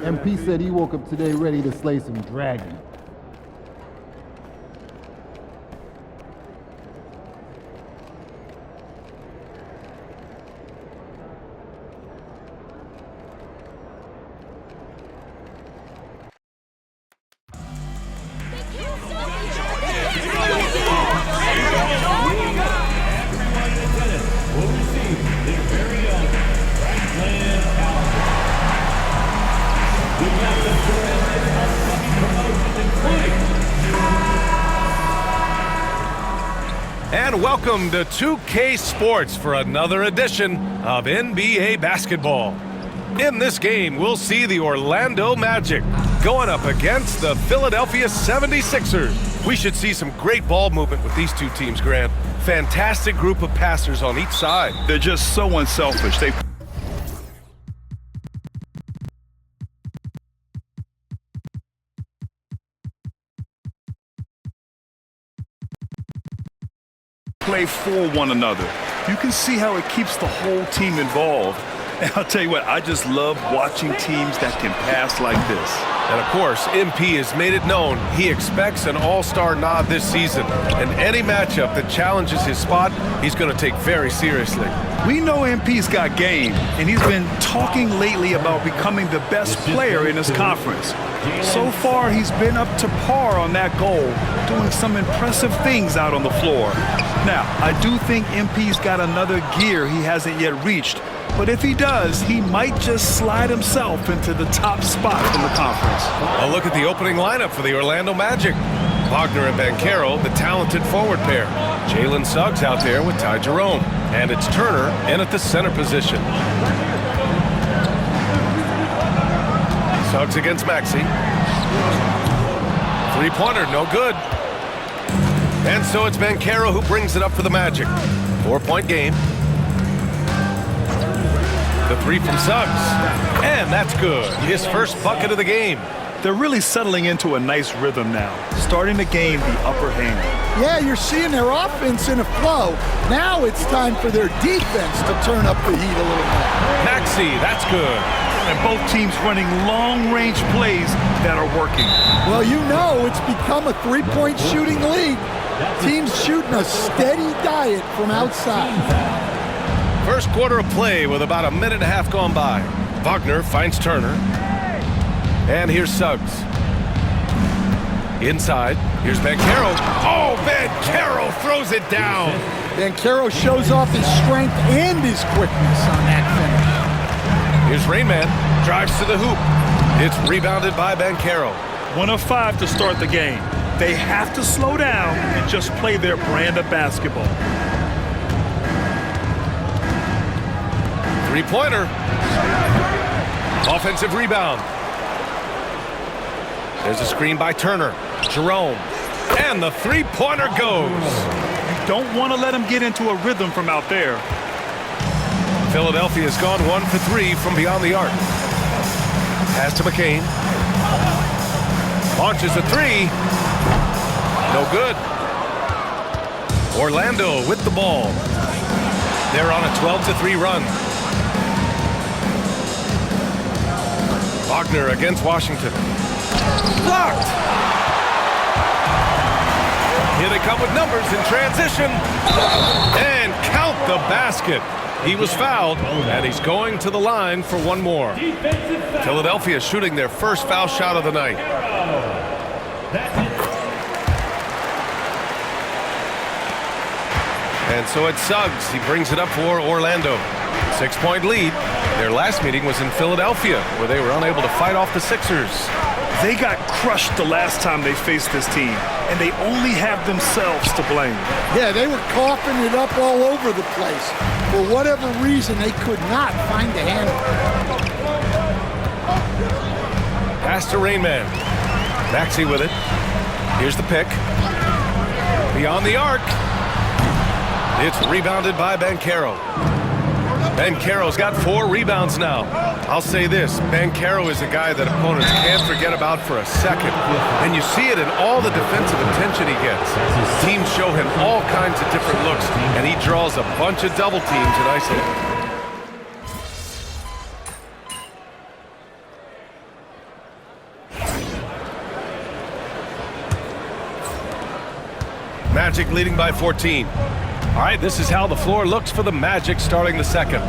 MP said he woke up today ready to slay some dragon. And welcome to 2K Sports for another edition of NBA basketball. In this game, we'll see the Orlando Magic going up against the Philadelphia 76ers. We should see some great ball movement with these two teams, Grant. Fantastic group of passers on each side. They're just so unselfish. They play for one another. You can see how it keeps the whole team involved. And I'll tell you what, I just love watching teams that can pass like this. And of course, MP has made it known he expects an all-star nod this season. And any matchup that challenges his spot, he's going to take very seriously. We know MP's got game, and he's been talking lately about becoming the best player in his conference. So far, he's been up to par on that goal, doing some impressive things out on the floor. Now, I do think MP's got another gear he hasn't yet reached, but if he does, he might just slide himself into the top spot in the conference. A look at the opening lineup for the Orlando Magic. Wagner and Banchero, the talented forward pair. Jalen Suggs out there with Ty Jerome. And it's Turner in at the center position. Suggs against Maxey. Three-pointer, no good. And so it's Banchero who brings it up for the Magic. 4-point game. The three from Suggs. And that's good. His first bucket of the game. They're really settling into a nice rhythm now, starting to gain the upper hand. Yeah, you're seeing their offense in a flow. Now it's time for their defense to turn up the heat a little more. Maxey, that's good. And both teams running long-range plays that are working. Well, you know it's become a three-point shooting league. Teams shooting a steady diet from outside. First quarter of play with about a minute and a half gone by. Wagner finds Turner. And here's Suggs. Inside, here's Banchero. Oh, Banchero throws it down. Banchero shows off his strength and his quickness on that finish. Here's Rainman, drives to the hoop. It's rebounded by Banchero. 1 of 5 to start the game. They have to slow down and just play their brand of basketball. Three-pointer. Offensive rebound. There's a screen by Turner. Jerome. And the three-pointer goes. You don't want to let him get into a rhythm from out there. Philadelphia's gone 1 for 3 from beyond the arc. Pass to McCain. Launches a three. No good. Orlando with the ball. They're on a 12-3 run. Wagner against Washington. Blocked! Here they come with numbers in transition. And count the basket. He was fouled, and he's going to the line for one more. Philadelphia shooting their first foul shot of the night. And so it's Suggs. He brings it up for Orlando. 6-point lead. Their last meeting was in Philadelphia, where they were unable to fight off the Sixers. They got crushed the last time they faced this team, and they only have themselves to blame. Yeah, they were coughing it up all over the place. For whatever reason, they could not find the handle. Pass to Rainman. Maxey with it. Here's the pick. Beyond the arc. It's rebounded by Banchero. Banchero's got 4 rebounds now. I'll say this, Banchero is a guy that opponents can't forget about for a second. And you see it in all the defensive attention he gets. Teams show him all kinds of different looks, and he draws a bunch of double teams in isolation. Magic leading by 14. All right, this is how the floor looks for the Magic starting the second.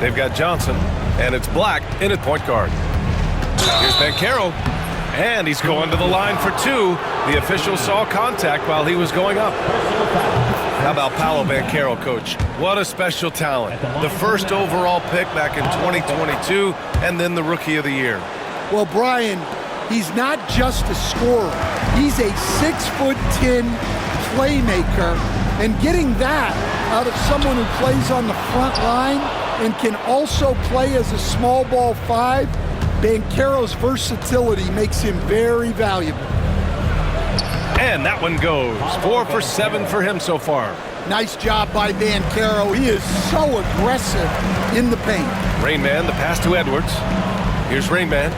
They've got Johnson, and it's Black in at point guard. Here's Banchero, and he's going to the line for two. The official saw contact while he was going up. How about Paolo Banchero, coach? What a special talent. The first overall pick back in 2022, and then the Rookie of the Year. Well, Brian, he's not just a scorer. He's a 6'10" playmaker, and getting that out of someone who plays on the front line and can also play as a small ball five, Banchero's versatility makes him very valuable. And that one goes. 4 for 7 for him so far. Nice job by Banchero. He is so aggressive in the paint. Rain Man, the pass to Edwards. Here's Rain Man.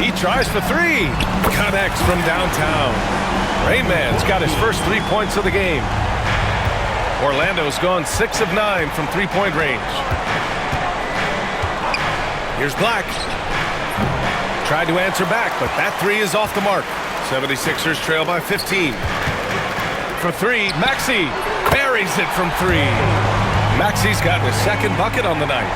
He tries for three. Connects from downtown. Rain Man's got his first 3 points of the game. Orlando's gone 6 of 9 from three-point range. Here's Black. Tried to answer back, but that three is off the mark. 76ers trail by 15. For three, Maxey buries it from three. Maxey's got his second bucket on the night.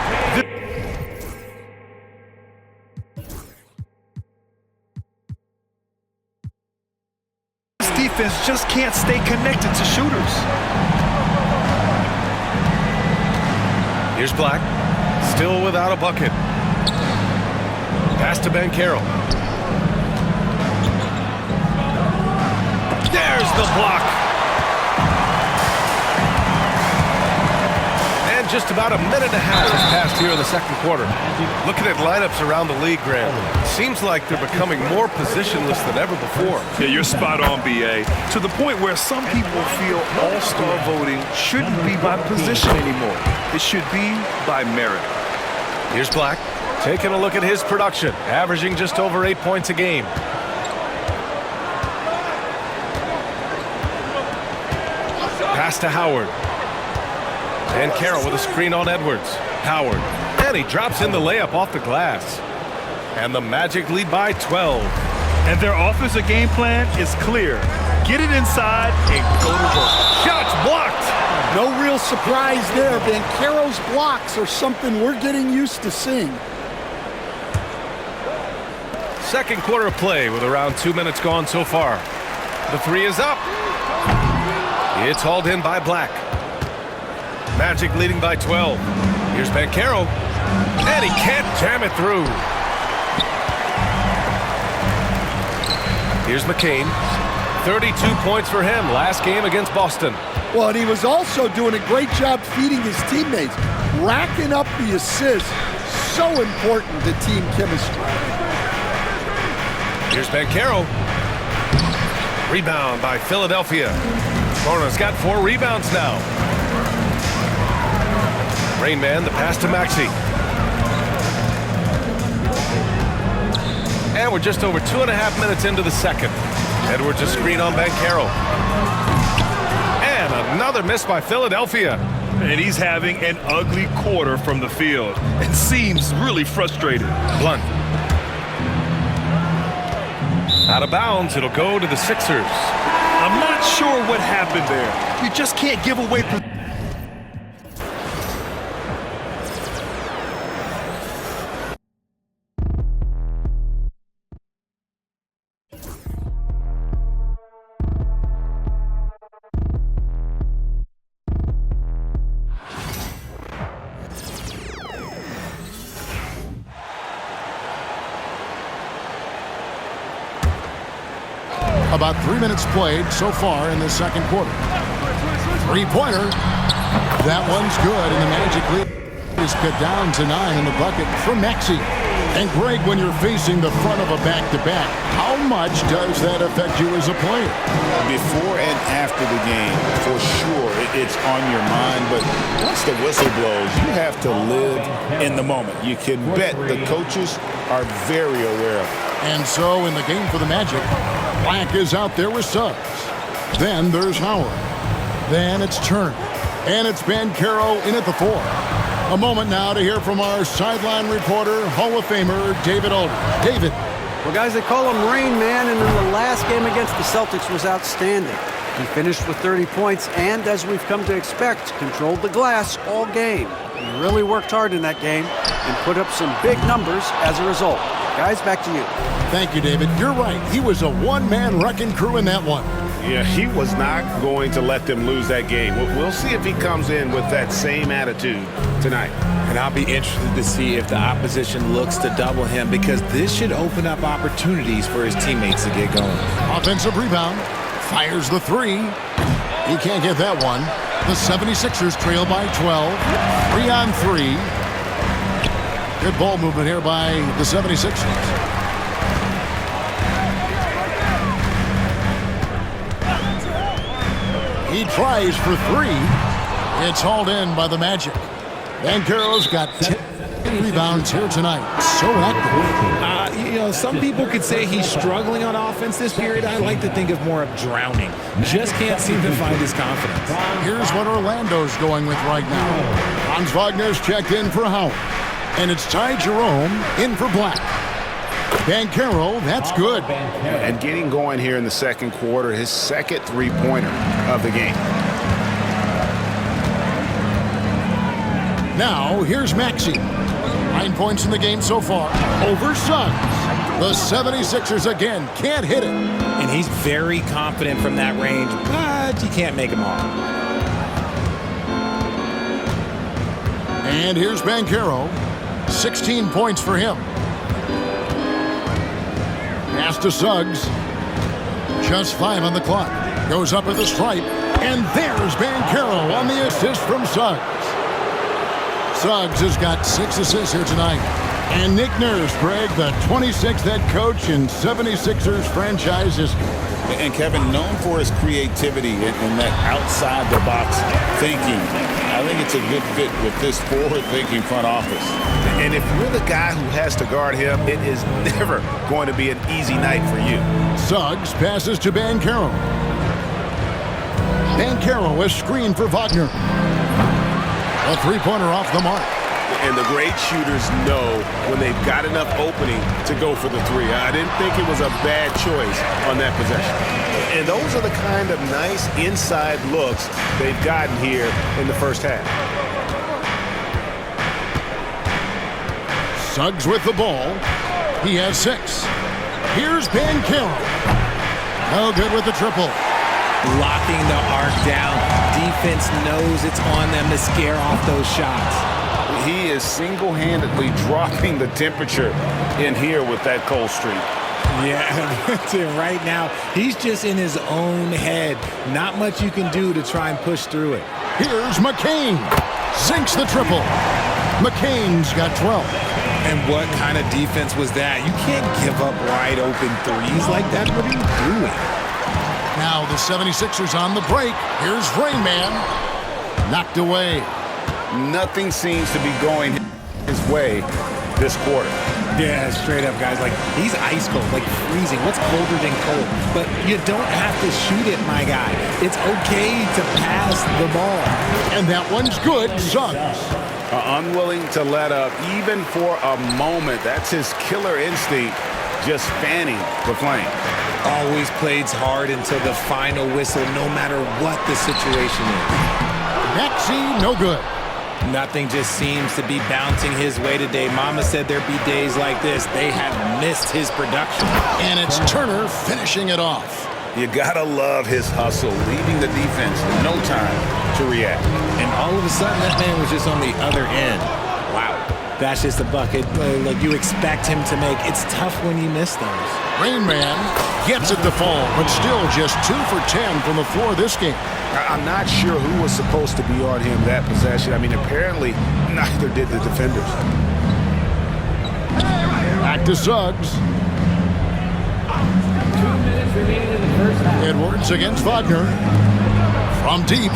This defense just can't stay connected to shooters. Here's Black, still without a bucket. Pass to Banchero. There's the block. And just about a minute and a half has passed here in the second quarter. Looking at lineups around the league, Grant, seems like they're becoming more positionless than ever before. Yeah, you're spot on, B.A. To the point where some people feel all-star voting shouldn't be by position anymore. It should be by merit. Here's Black, taking a look at his production, averaging just over 8 points a game. Pass to Howard. And Carroll with a screen on Edwards. Howard, and he drops in the layup off the glass. And the Magic lead by 12. And their offensive game plan is clear. Get it inside and go to work. Shots blocked. No real surprise there. Banchero's blocks are something we're getting used to seeing. Second quarter of play with around 2 minutes gone so far. The three is up. It's hauled in by Black. Magic leading by 12. Here's Banchero. And he can't jam it through. Here's McCain. 32 points for him last game against Boston. Well, and he was also doing a great job feeding his teammates, racking up the assists. So important to team chemistry. Here's Banchero. Rebound by Philadelphia. Florida's got 4 rebounds now. Rain Man, the pass to Maxey. And we're just over 2.5 minutes into the second. Edwards a screen on Banchero. And another miss by Philadelphia. And he's having an ugly quarter from the field and seems really frustrated. Blunt. Out of bounds, it'll go to the Sixers. I'm not sure what happened there. You just can't give away. About 3 minutes played so far in the second quarter. Three-pointer. That one's good, and the Magic lead is cut down to 9 in the bucket from Maxey. And Greg, when you're facing the front of a back-to-back, how much does that affect you as a player? Before and after the game, for sure, it's on your mind. But once the whistle blows, you have to live in the moment. You can bet the coaches are very aware of it. And so in the game for the Magic, Black is out there with subs. Then there's Howard. Then it's Turner. And it's Banchero in at the 4. A moment now to hear from our sideline reporter, Hall of Famer David Aldridge. David. Well, guys, they call him Rain Man, and in the last game against the Celtics was outstanding. He finished with 30 points and, as we've come to expect, controlled the glass all game. He really worked hard in that game and put up some big numbers as a result. Guys, back to you. Thank you, David. You're right. He was a one-man wrecking crew in that one. Yeah, he was not going to let them lose that game. We'll see if he comes in with that same attitude tonight. And I'll be interested to see if the opposition looks to double him, because this should open up opportunities for his teammates to get going. Offensive rebound. Fires the three. He can't get that one. The 76ers trail by 12. 3-on-3. Good ball movement here by the 76ers. He tries for three. It's hauled in by the Magic. Banchero's got 10 rebounds here tonight. So active. You know, some people could say he's struggling on offense this period. I like to think of more of drowning. Just can't seem to find his confidence. Here's what Orlando's going with right now. Franz Wagner's checked in for Howard. And it's Ty Jerome in for Black. Banchero, that's good. And getting going here in the second quarter, his second three-pointer of the game. Now, here's Maxey. 9 points in the game so far. Over Suggs. The 76ers again can't hit it. And he's very confident from that range, but you can't make him all. And here's Banchero. 16 points for him. Pass to Suggs. Just 5 on the clock. Goes up at the stripe. And there's Banchero on the assist from Suggs. Suggs has got 6 assists here tonight. And Nick Nurse, Greg, the 26th head coach in 76ers franchise history. And Kevin, known for his creativity and that outside-the-box thinking. I think it's a good fit with this forward-thinking front office. And if you're the guy who has to guard him, it is never going to be an easy night for you. Suggs passes to Banchero. Banchero is screened for Wagner. A three-pointer off the mark. And the great shooters know when they've got enough opening to go for the three. I didn't think it was a bad choice on that possession. And those are the kind of nice inside looks they've gotten here in the first half. Suggs with the ball. He has 6. Here's Banchero. No good with the triple. Locking the arc down. Defense knows it's on them to scare off those shots. He is single-handedly dropping the temperature in here with that cold streak. Yeah, right now, he's just in his own head. Not much you can do to try and push through it. Here's McCain. Sinks the triple. McCain's got 12. And what kind of defense was that? You can't give up wide open threes like that. What are you doing? Now the 76ers on the break. Here's Rain Man. Knocked away. Nothing seems to be going his way this quarter. Yeah, straight up, guys. Like, he's ice cold, like freezing. What's colder than cold? But you don't have to shoot it, my guy. It's okay to pass the ball. And that one's good. Suggs. Unwilling to let up even for a moment. That's his killer instinct, just fanning the flame. Always plays hard until the final whistle, no matter what the situation is. Maxey, no good. Nothing just seems to be bouncing his way today. Mama said there'd be days like this. They have missed his production. And it's Turner finishing it off. You gotta love his hustle, leaving the defense no time to react. And all of a sudden, that man was just on the other end. Wow. That's just a bucket like you expect him to make. It's tough when you miss those. Rain Man gets it to fall, but still just 2 for 10 from the floor this game. I'm not sure who was supposed to be on him that possession. I mean, apparently neither did the defenders. Back to Suggs. Edwards against Wagner. From deep.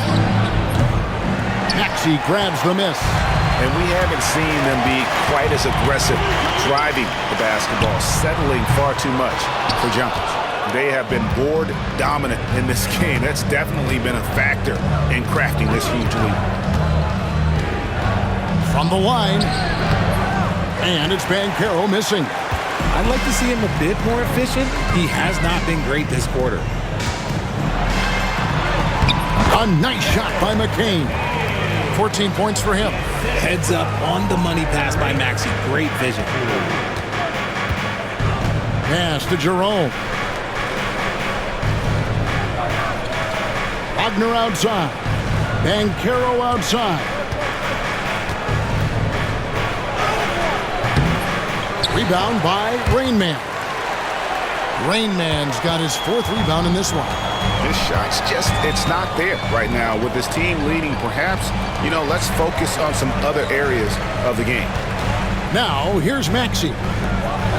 Maxey grabs the miss. And we haven't seen them be quite as aggressive driving the basketball, settling far too much for jumpers. They have been board dominant in this game. That's definitely been a factor in crafting this huge lead. From the line. And it's Banchero missing. I'd like to see him a bit more efficient. He has not been great this quarter. A nice shot by McCain. 14 points for him. Heads up on the money pass by Maxey. Great vision. Pass to Jerome. Wagner outside. Banchero outside. Rebound by Rainman. Rainman's got his 4th rebound in this one. This shot's it's not there right now. With his team leading, perhaps, let's focus on some other areas of the game. Now, here's Maxey.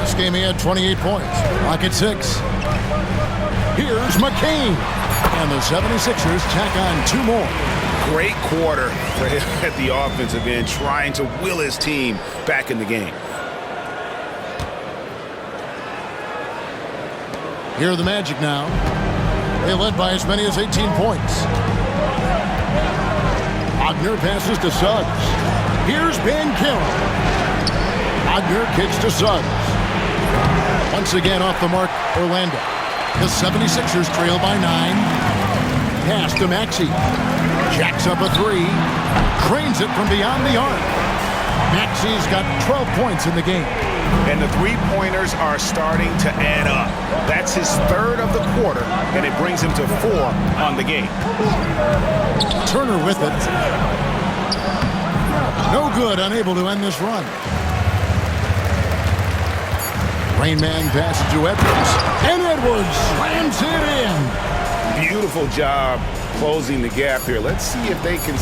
This game he had 28 points. Rocket 6. Here's McCain. And the 76ers tack on 2 more. Great quarter for him at the offensive end, trying to will his team back in the game. Here are the Magic now. They led by as many as 18 points. Wagner passes to Suggs. Here's Banchero. Wagner kicks to Suggs. Once again off the mark, Orlando. The 76ers trail by 9. Pass to Maxey. Jacks up a 3. Cranes it from beyond the arc. Maxey's got 12 points in the game. And the three-pointers are starting to add up. That's his 3rd of the quarter, and it brings him to 4 on the game. Turner with it. No good, unable to end this run. Rainman passes to Edwards. And Edwards slams it in. Beautiful job closing the gap here. Let's see if they can...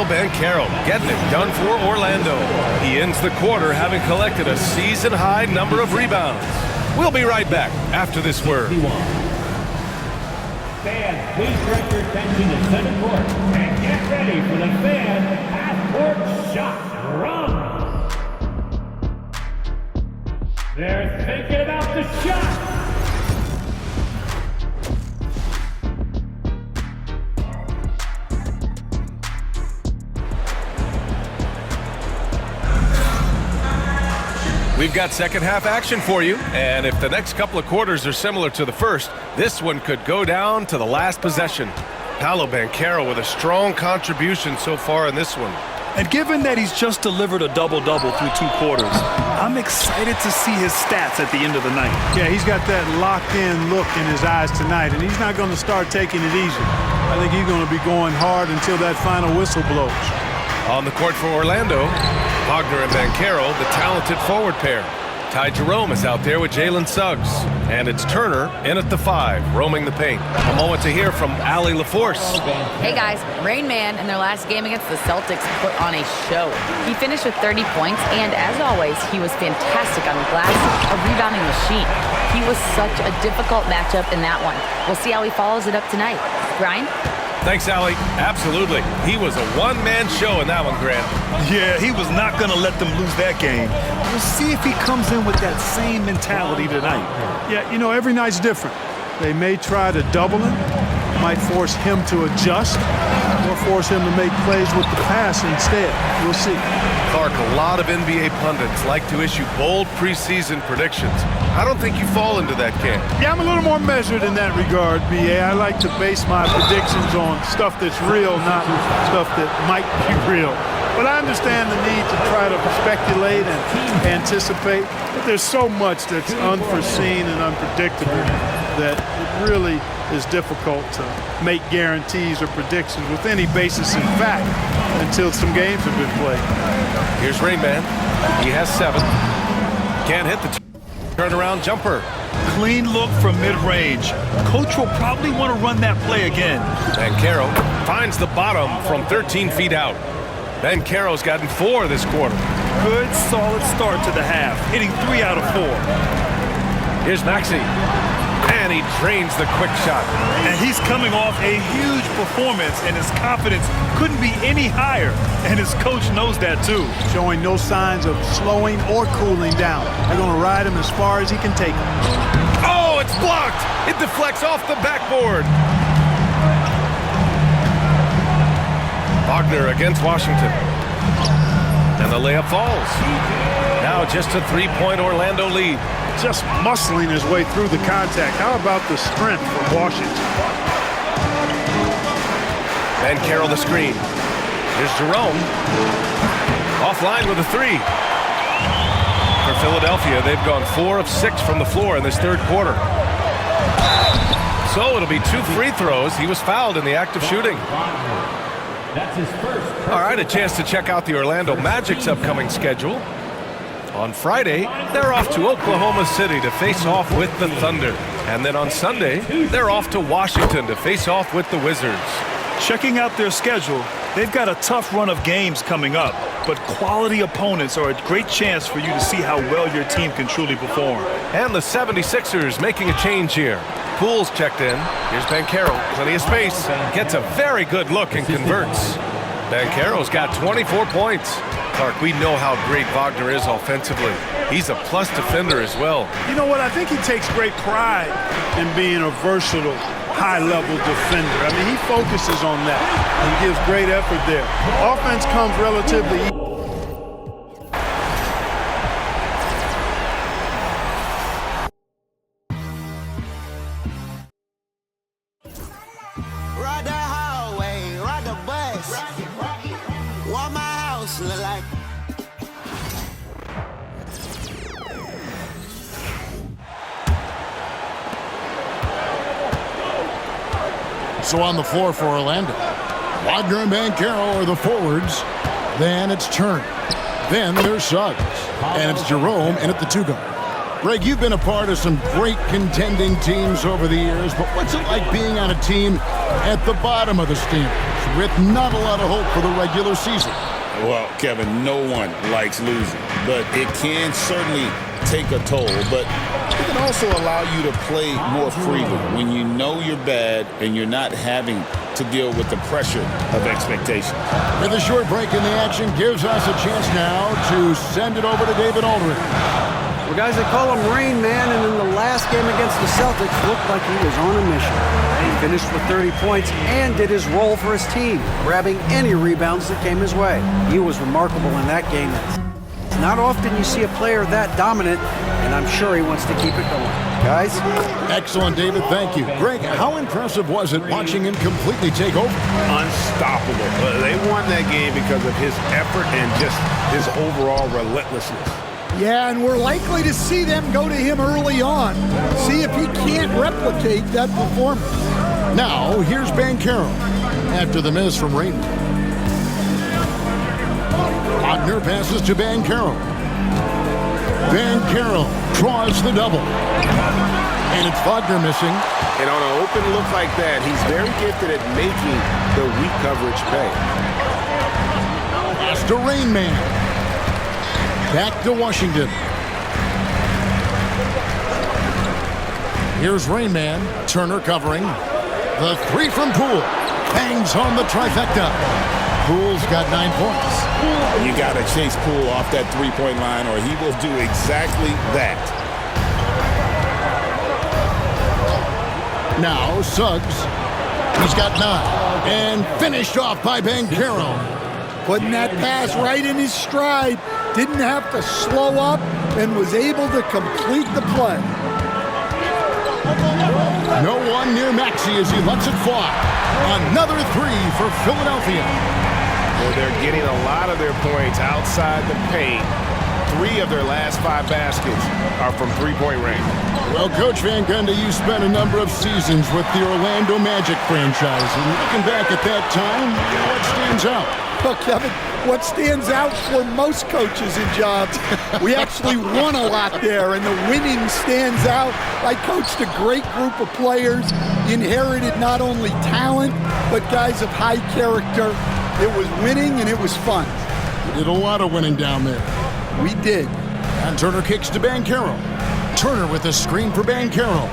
Banchero getting it done for Orlando. He ends the quarter having collected a season-high number of rebounds. We'll be right back after this word. Fans, please direct your attention to center court and get ready for the fan half-court shot run. They're thinking about the shot. We've got second half action for you, and if the next couple of quarters are similar to the first, this one could go down to the last possession. Paolo Banchero with a strong contribution so far in this one. And given that he's just delivered a double-double through 2 quarters, I'm excited to see his stats at the end of the night. Yeah, he's got that locked-in look in his eyes tonight, and he's not going to start taking it easy. I think he's going to be going hard until that final whistle blows. On the court for Orlando, Wagner and Banchero, the talented forward pair. Ty Jerome is out there with Jalen Suggs. And it's Turner in at the 5, roaming the paint. A moment to hear from Allie LaForce. Hey guys, Rainman in their last game against the Celtics put on a show. He finished with 30 points, and as always, he was fantastic on the glass, a rebounding machine. He was such a difficult matchup in that one. We'll see how he follows it up tonight. Brian? Thanks, Allie. Absolutely. He was a one-man show in that one, Grant. Yeah, he was not going to let them lose that game. We'll see if he comes in with that same mentality tonight. Yeah, every night's different. They may try to double him, might force him to adjust, or force him to make plays with the pass instead. We'll see. Clark, a lot of NBA pundits like to issue bold preseason predictions. I don't think you fall into that camp. Yeah, I'm a little more measured in that regard, B.A. I like to base my predictions on stuff that's real, not stuff that might be real. But I understand the need to try to speculate and anticipate. But there's so much that's unforeseen and unpredictable that it really is difficult to make guarantees or predictions with any basis in fact until some games have been played. Here's Rainman. He has 7. Can't hit the turnaround jumper. Clean look from mid-range. Coach will probably want to run that play again. Banchero finds the bottom from 13 feet out. Banchero's gotten 4 this quarter. Good, solid start to the half, hitting 3 out of 4. Here's Maxey. And he drains the quick shot. And he's coming off a huge performance, and his confidence couldn't be any higher. And his coach knows that, too. Showing no signs of slowing or cooling down. They're going to ride him as far as he can take him. Oh, it's blocked. It deflects off the backboard. Wagner against Washington. And the layup falls. Now just a three-point Orlando lead. Just muscling his way through the contact. How about the strength from Washington? Banchero the screen. Here's Jerome. Offline with a three. For Philadelphia, they've gone 4 of 6 from the floor in this third quarter. So it'll be 2 free throws. He was fouled in the act of shooting. That's his first. All right, a chance to check out the Orlando Magic's upcoming schedule. On Friday, they're off to Oklahoma City to face off with the Thunder. And then on Sunday, they're off to Washington to face off with the Wizards. Checking out their schedule, they've got a tough run of games coming up, but quality opponents are a great chance for you to see how well your team can truly perform. And the 76ers making a change here. Poole's checked in. Here's Banchero. Plenty of space. Gets a very good look and converts. Banchero's got 24 points. Clark, we know how great Wagner is offensively. He's a plus defender as well. You know what? I think he takes great pride in being a versatile, high-level defender. I mean, he focuses on that. He gives great effort there. Offense comes relatively easy. Ride the highway, ride the bus. What my house look like. So on the floor for Orlando, Wagner and Banchero are the forwards. Then it's Turner. Then there's Suggs. And it's Jerome in at the 2-guard. Greg, you've been a part of some great contending teams over the years, but what's it like being on a team at the bottom of the standings with not a lot of hope for the regular season? Well, Kevin, no one likes losing, but it can certainly take a toll. But it can also allow you to play more freely when you know you're bad and you're not having to deal with the pressure of expectation. With a short break in the action gives us a chance now to send it over to David Aldridge. Well, guys, they call him Rain Man, and in the last game against the Celtics, looked like he was on a mission. He finished with 30 points and did his role for his team, grabbing any rebounds that came his way. He was remarkable in that game. It's not often you see a player that dominant, and I'm sure he wants to keep it going. Guys? Excellent, David. Thank you. Greg, how impressive was it watching him completely take over? Unstoppable. They won that game because of his effort and just his overall relentlessness. Yeah, and we're likely to see them go to him early on. See if he can't replicate that performance. Now, here's Banchero after the miss from Rain. Wagner passes to Banchero. Banchero draws the double. And it's Wagner missing. And on an open look like that, he's very gifted at making the weak coverage pay. Pass to Rain Man. Back to Washington. Here's Rain Man. Turner covering. The 3 from Poole. Bangs home the trifecta. Poole's got 9 points. You got to chase Poole off that three-point line or he will do exactly that. Now Suggs. He's got 9. And finished off by Banchero. Putting that pass right in his stride. Didn't have to slow up and was able to complete the play. No one near Maxey as he lets it fly. Another 3 for Philadelphia. Well, they're getting a lot of their points outside the paint. 3 of their last 5 baskets are from three-point range. Well, Coach Van Gundy, you spent a number of seasons with the Orlando Magic franchise. And looking back at that time, what stands out? Well, Kevin, what stands out for most coaches and jobs, we actually won a lot there, and the winning stands out. I coached a great group of players, inherited not only talent, but guys of high character. It was winning, and it was fun. You did a lot of winning down there. We did. And Turner kicks to Banchero. Turner with a screen for Banchero.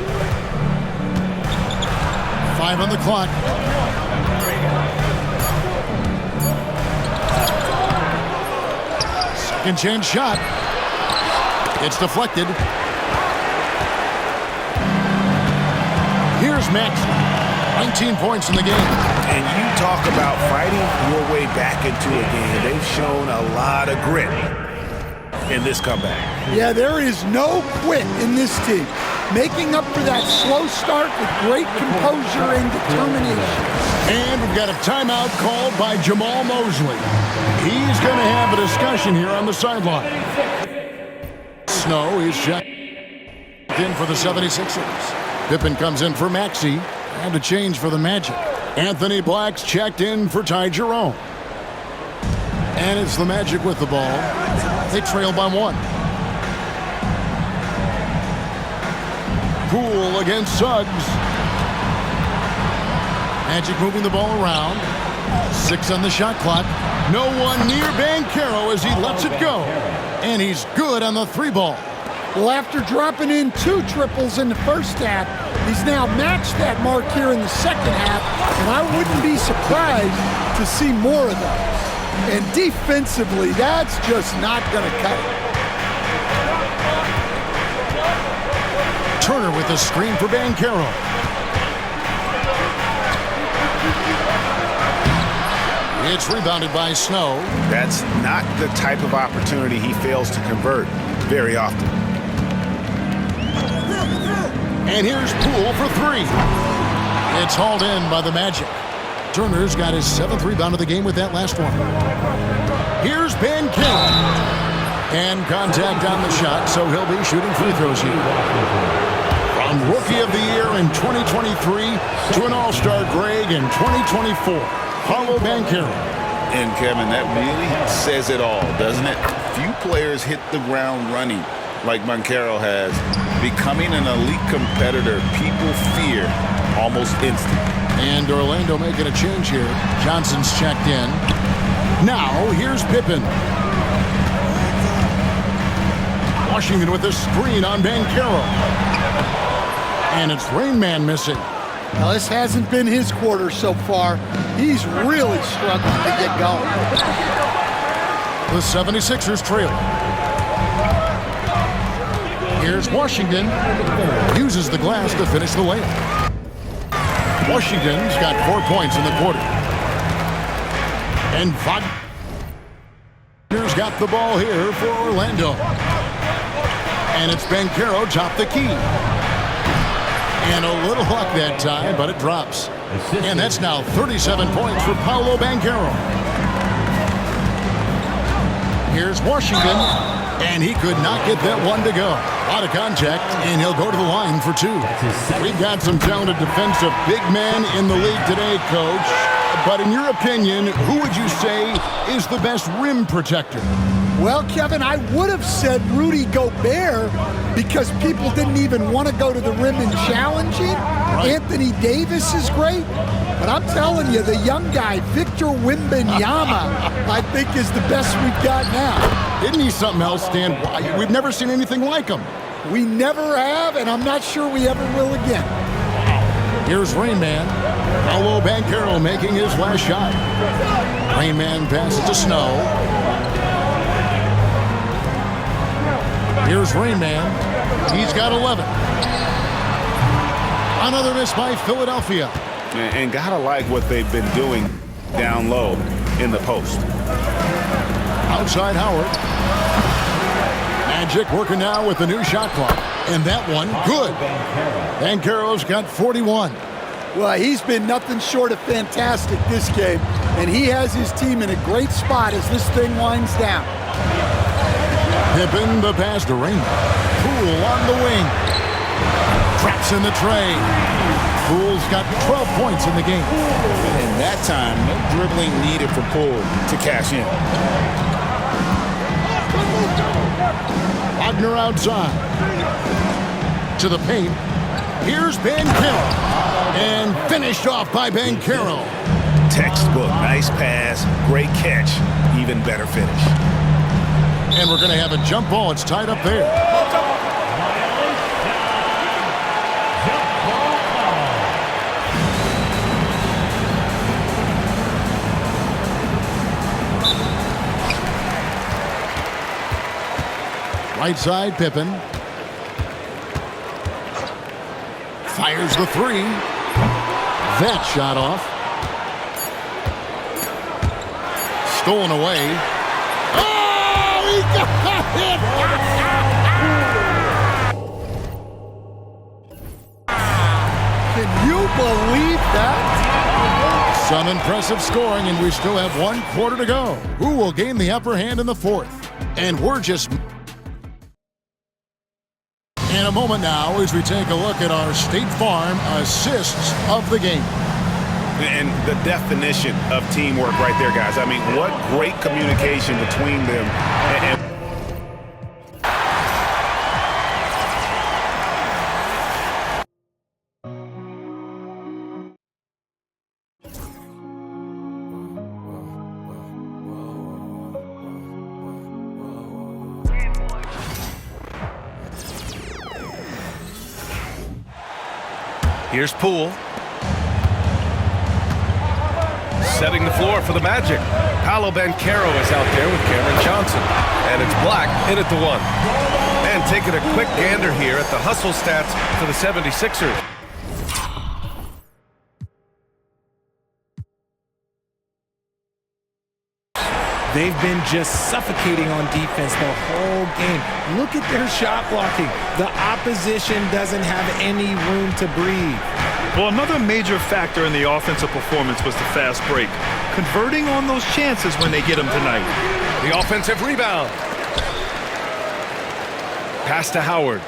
5 on the clock. Second chance shot. It's deflected. Here's Max. 19 points in the game. And you talk about fighting your way back into a game. They've shown a lot of grit in this comeback. Yeah, there is no quit in this team. Making up for that slow start with great composure and determination. And we've got a timeout called by Jamal Mosley. He's going to have a discussion here on the sideline. Snow is checked in for the 76ers. Pippen comes in for Maxey. And a change for the Magic. Anthony Black's checked in for Ty Jerome. And it's the Magic with the ball. They trail by 1. Poole against Suggs. Magic moving the ball around. 6 on the shot clock. No one near Banchero as he lets it go. And he's good on the 3-ball. Well, after dropping in 2 triples in the first half, he's now matched that mark here in the second half, and I wouldn't be surprised to see more of those. And defensively, that's just not going to cut it. Turner with a screen for Banchero. It's rebounded by Snow. That's not the type of opportunity he fails to convert very often. And here's Poole for 3. It's hauled in by the Magic. Turner's got his 7th rebound of the game with that last one. Here's Banchero. And contact on the shot, so he'll be shooting free throws here. From Rookie of the Year in 2023 to an All-Star grade in 2024, Paolo Banchero. And Kevin, that really says it all, doesn't it? Few players hit the ground running like Banchero has. Becoming an elite competitor, people fear almost instantly. And Orlando making a change here. Johnson's checked in. Now, here's Pippen. Washington with a screen on Banchero. And it's Rain Man missing. Now, this hasn't been his quarter so far. He's really struggling to get going. The 76ers trail. Here's Washington. Uses the glass to finish the layup. Washington's got 4 points in the quarter. And Wagner's got the ball here for Orlando. And it's Banchero top the key. And a little luck that time, but it drops. And that's now 37 points for Paolo Banchero. Here's Washington. And he could not get that one to go. Out of contact, and he'll go to the line for 2. We've got some talented defensive big men in the league today, Coach. But in your opinion, who would you say is the best rim protector? Well, Kevin, I would have said Rudy Gobert because people didn't even want to go to the rim and challenge him. Right. Anthony Davis is great. But I'm telling you, the young guy, Victor Wembanyama, I think is the best we've got now. Isn't he something else, Stan? We've never seen anything like him. We never have, and I'm not sure we ever will again. Here's Rain Man. Paolo Banchero making his last shot. Rain Man passes to Snow. Here's Rain Man. He's got 11. Another miss by Philadelphia. And gotta like what they've been doing down low in the post. Outside Howard. Magic working now with the new shot clock. And that one, good. Banchero's got 41. Well, he's been nothing short of fantastic this game. And he has his team in a great spot as this thing winds down. Pippen the pass to Rain. Poole on the wing. Traps in the tray. Poole's got 12 points in the game. And that time, no dribbling needed for Poole to cash in. Wagner outside. To the paint. Here's Banchero. And finished off by Banchero. Textbook. Nice pass. Great catch. Even better finish. And we're going to have a jump ball. It's tied up there. Right side, Pippen. Fires the three. That shot off. Stolen away. Oh, he got it! Can you believe that? Some impressive scoring, and we still have 1 quarter to go. Who will gain the upper hand in the fourth? And we're just in a moment now as we take a look at our State Farm assists of the game. And the definition of teamwork right there, guys. I mean, what great communication between them. And here's Poole. Setting the floor for the Magic. Paolo Banchero is out there with Cameron Johnson. And it's Black in at the one. And taking a quick gander here at the hustle stats for the 76ers. They've been just suffocating on defense the whole game. Look at their shot blocking. The opposition doesn't have any room to breathe. Well, another major factor in the offensive performance was the fast break. Converting on those chances when they get them tonight. The offensive rebound. Pass to Howard.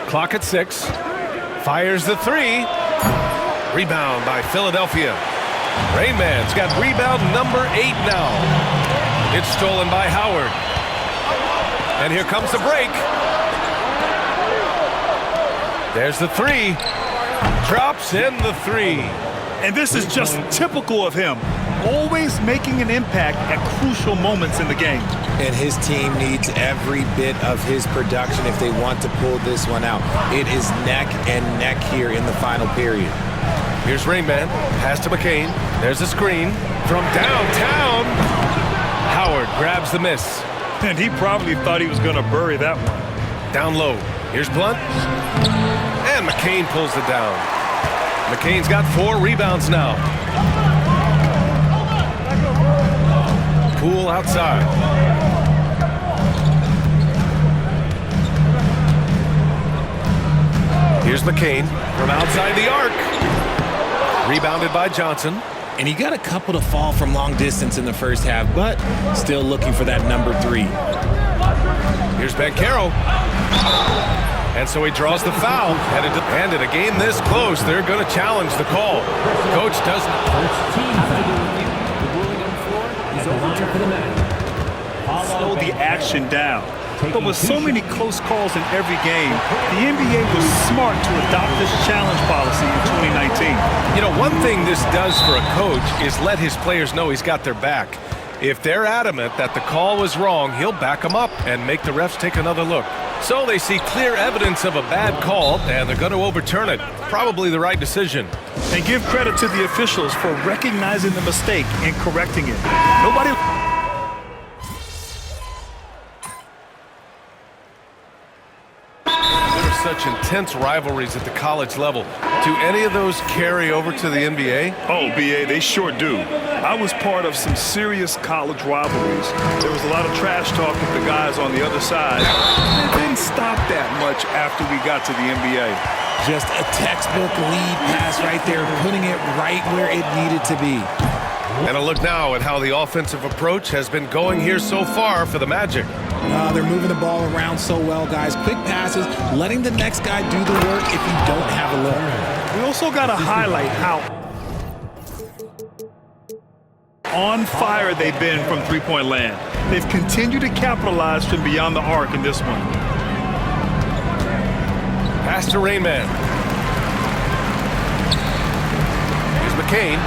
Clock at 6. Fires the three. Rebound by Philadelphia. Rain Man's got rebound number 8 now. It's stolen by Howard. And here comes the break. There's the three. Drops in the three. And this is just typical of him. Always making an impact at crucial moments in the game. And his team needs every bit of his production if they want to pull this one out. It is neck and neck here in the final period. Here's Rain Man. Pass to McCain. There's a screen from downtown. Howard grabs the miss. And he probably thought he was going to bury that one. Down low. Here's Blunt. And McCain pulls it down. McCain's got 4 rebounds now. Poole outside. Here's McCain from outside the arc. Rebounded by Johnson. And he got a couple to fall from long distance in the first half, but still looking for that number 3. Here's Banchero. And so he draws the foul. And in a game this close, they're going to challenge the call. Coach doesn't. Slow the action down. But with so many close calls in every game, the NBA was smart to adopt this challenge policy in 2019. You know, one thing this does for a coach is let his players know he's got their back. If they're adamant that the call was wrong, he'll back them up and make the refs take another look. So they see clear evidence of a bad call, and they're going to overturn it. Probably the right decision. And give credit to the officials for recognizing the mistake and correcting it. Nobody... Such intense rivalries at the college level. Do any of those carry over to the NBA? Oh, BA, they sure do. I was part of some serious college rivalries. There was a lot of trash talk with the guys on the other side. It didn't stop that much after we got to the NBA. Just a textbook lead pass right there, putting it right where it needed to be. And a look now at how the offensive approach has been going here so far for the Magic. They're moving the ball around so well, guys. Quick passes, letting the next guy do the work if you don't have a look. We also got to highlight how on fire they've been from three-point land. They've continued to capitalize from beyond the arc in this one. Pass to Rain Man. Here's McCain.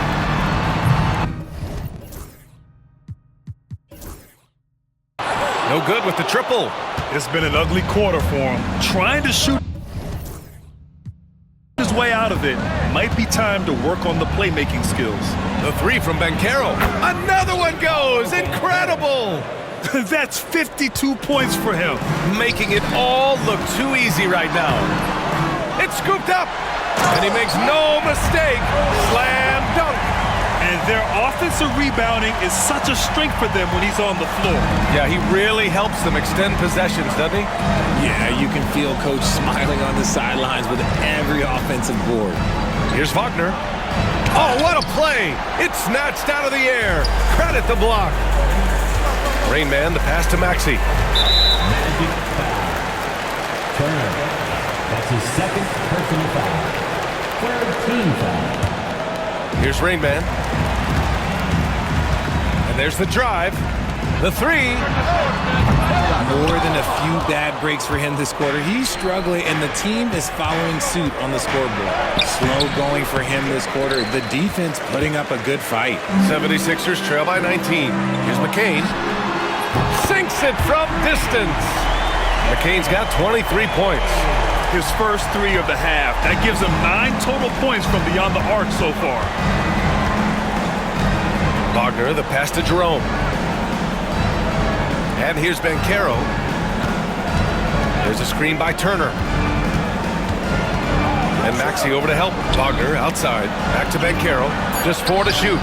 No good with the triple. It's been an ugly quarter for him. Trying to shoot his way out of it. Might be time to work on the playmaking skills. The three from Banchero. Another one goes. Incredible. That's 52 points for him. Making it all look too easy right now. It's scooped up, and he makes no mistake. Slam dunk. And their offensive rebounding is such a strength for them when he's on the floor. Yeah, he really helps them extend possessions, doesn't he? Yeah, you can feel Coach smiling on the sidelines with every offensive board. Here's Wagner. Oh, what a play! It's snatched out of the air. Credit the block. Rain Man, the pass to Maxey. Magic foul. Turner. That's his second personal foul. Third team foul. Here's Rain Man. And there's the drive. The three. More than a few bad breaks for him this quarter. He's struggling, and the team is following suit on the scoreboard. Slow going for him this quarter. The defense putting up a good fight. 76ers trail by 19. Here's McCain. Sinks it from distance. McCain's got 23 points. His first 3 of the half. That gives him 9 total points from beyond the arc so far. Wagner, the pass to Jerome. And here's Banchero. There's a screen by Turner. And Maxey over to help. Wagner outside. Back to Banchero. Just 4 to shoot.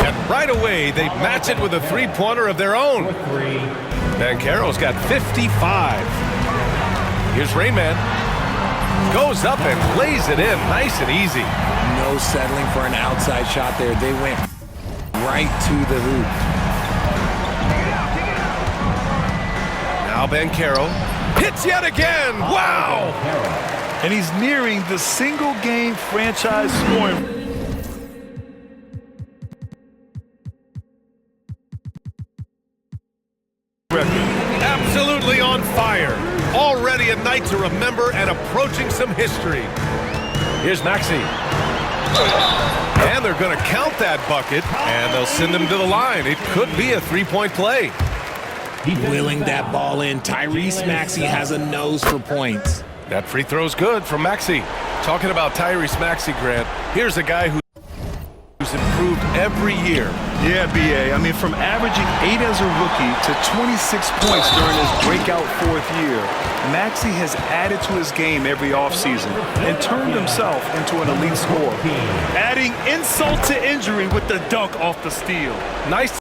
And right away, they match it with a three-pointer of their own. Banchero's got 55. Here's Rain Man. Goes up and lays it in. Nice and easy. No settling for an outside shot there. They went right to the hoop. Now Banchero hits yet again. Wow! And he's nearing the single-game franchise scoring. Absolutely on fire. Already a night to remember and approaching some history. Here's Maxey. And they're going to count that bucket, and they'll send him to the line. It could be a three-point play. Willing that ball in. Tyrese Maxey has a nose for points. That free throw's good from Maxey. Talking about Tyrese Maxey, Grant, here's a guy who's improved every year. Yeah, B.A. I mean, from averaging 8 as a rookie to 26 points during his breakout 4th year, Maxey has added to his game every offseason and turned himself into an elite scorer, adding insult to injury with the dunk off the steal. Nice.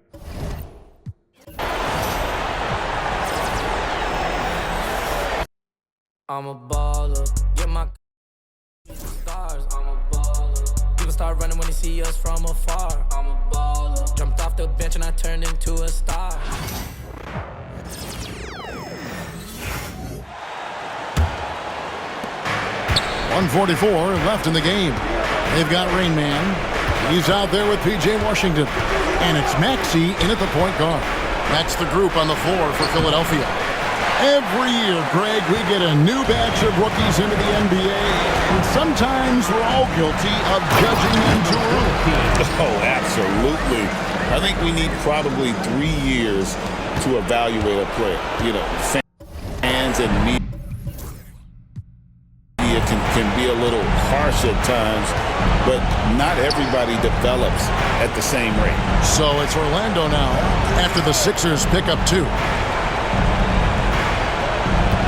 I'm a baller, get my stars, I'm a baller. People start running when they see us from afar. I'm a baller. Jumped off the bench and I turned into a star. 1:44 left in the game. They've got Rain Man. He's out there with P.J. Washington. And it's Maxey in at the point guard. That's the group on the floor for Philadelphia. Every year, Greg, we get a new batch of rookies into the NBA, and sometimes we're all guilty of judging them too early. Oh, absolutely. I think we need probably 3 years to evaluate a player. You know, fans and media can be a little harsh at times, but not everybody develops at the same rate. So it's Orlando now after the Sixers pick up 2.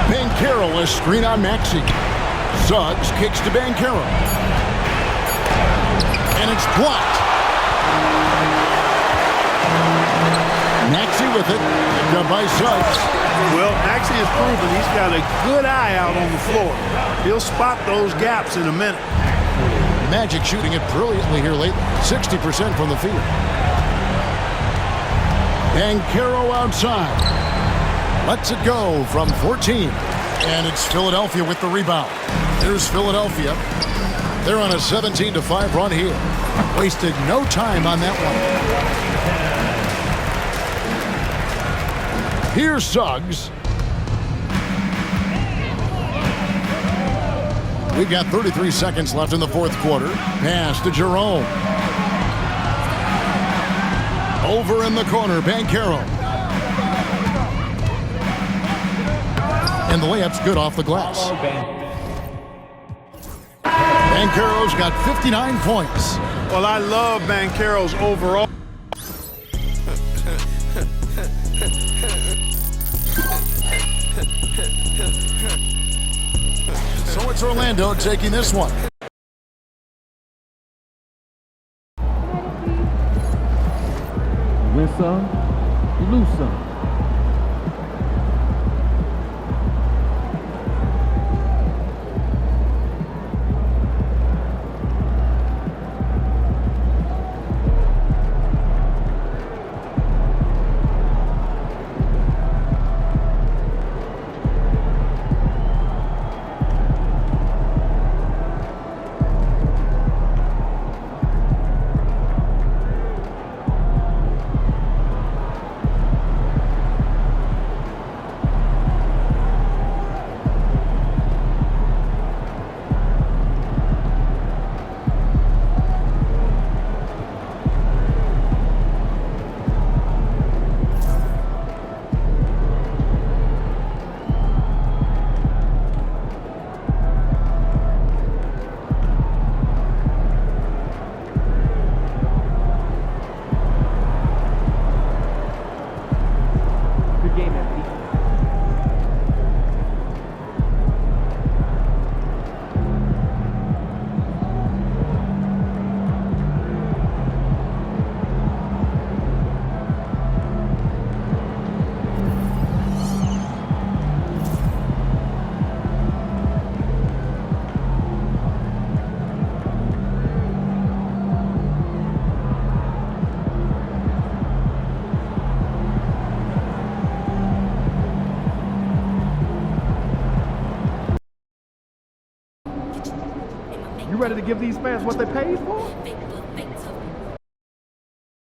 Banchero, a screen on Maxey. Suggs kicks to Banchero. And it's blocked. Maxey with it. Picked up by Suggs. Well, Maxey has proven he's got a good eye out on the floor. He'll spot those gaps in a minute. Magic shooting it brilliantly here lately. 60% from the field. Banchero outside. Lets it go from 14. And it's Philadelphia with the rebound. Here's Philadelphia. They're on a 17-5 run here. Wasted no time on that one. Here's Suggs. We've got 33 seconds left in the 4th quarter. Pass to Jerome. Over in the corner, Banchero. And the layup's good off the glass. Banchero's got 59 points. Well, I love Banchero's overall. So it's Orlando taking this one. Win some, you lose some. You ready to give these fans what they paid for?